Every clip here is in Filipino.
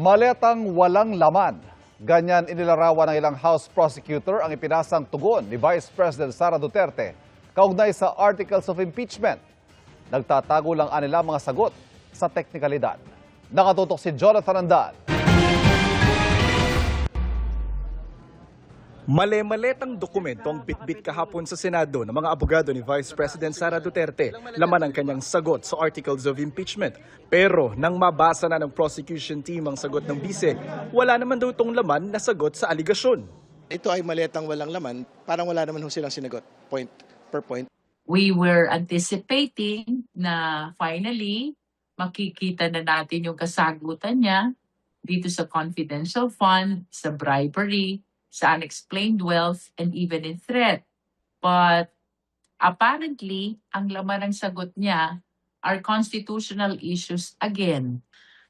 Maletang walang laman. Ganyan inilarawan ng ilang House prosecutor ang ipinasang tugon ni Vice President Sara Duterte kaugnay sa Articles of Impeachment. Nagtatago lang anila mga sagot sa teknikalidad. Nakatutok si Jonathan Andal. Male-maletang dokumento ang bitbit kahapon sa Senado ng mga abogado ni Vice President Sara Duterte, laman ang kanyang sagot sa Articles of Impeachment. Pero nang mabasa na ng prosecution team ang sagot ng bise, wala naman daw itong laman na sagot sa aligasyon. Ito ay maletang walang laman, parang wala naman ho silang sinagot, point per point. We were anticipating na finally makikita na natin yung kasagutan niya dito sa confidential fund, sa bribery, sa unexplained wealth, and even in threat. But apparently, ang laman ng sagot niya are constitutional issues again.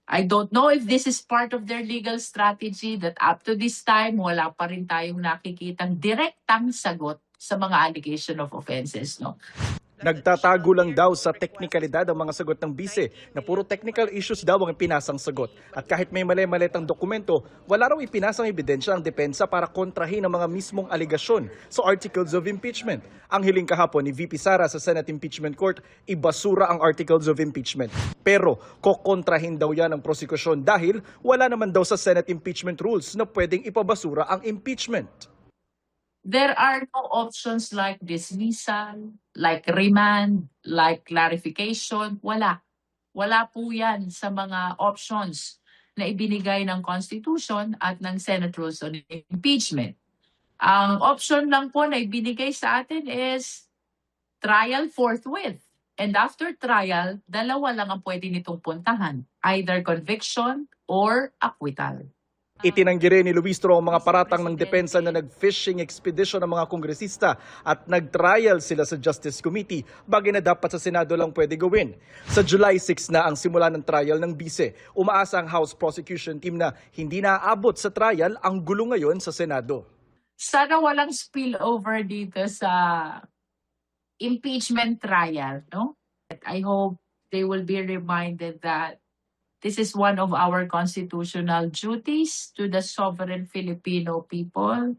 I don't know if this is part of their legal strategy that up to this time, wala pa rin tayong nakikitang direktang sagot sa mga allegation of offenses. No? Nagtatago lang daw sa teknikalidad ang mga sagot ng bise na puro technical issues daw ang ipinasang sagot. At kahit may mali-maletang dokumento, wala raw ipinasang ebidensya ang depensa para kontrahin ang mga mismong aligasyon sa Articles of Impeachment. Ang hiling kahapon ni VP Sara sa Senate Impeachment Court, ibasura ang Articles of Impeachment. Pero kokontrahin daw yan ang prosekusyon dahil wala naman daw sa Senate Impeachment Rules na pwedeng ipabasura ang impeachment. There are no options like dismissal, like remand, like clarification. Wala. Wala po yan sa mga options na ibinigay ng Constitution at ng Senate Rules on Impeachment. Ang option lang po na ibinigay sa atin is trial forthwith. And after trial, dalawa lang ang pwede nitong puntahan. Either conviction or acquittal. Itinanggi rin ni Luistro ang mga paratang ng depensa na nag-fishing expedition ng mga kongresista at nag-trial sila sa Justice Committee, bagay na dapat sa Senado lang pwede gawin. Sa July 6 na ang simula ng trial ng bise, umaasa ang House Prosecution Team na hindi naaabot sa trial ang gulo ngayon sa Senado. Sana walang spillover dito sa impeachment trial, no? I hope they will be reminded that this is one of our constitutional duties to the sovereign Filipino people.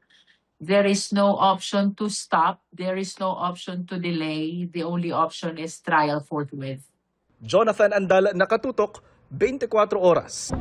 There is no option to stop. There is no option to delay. The only option is trial forthwith. Jonathan Andal, Nakatutok, 24 Oras.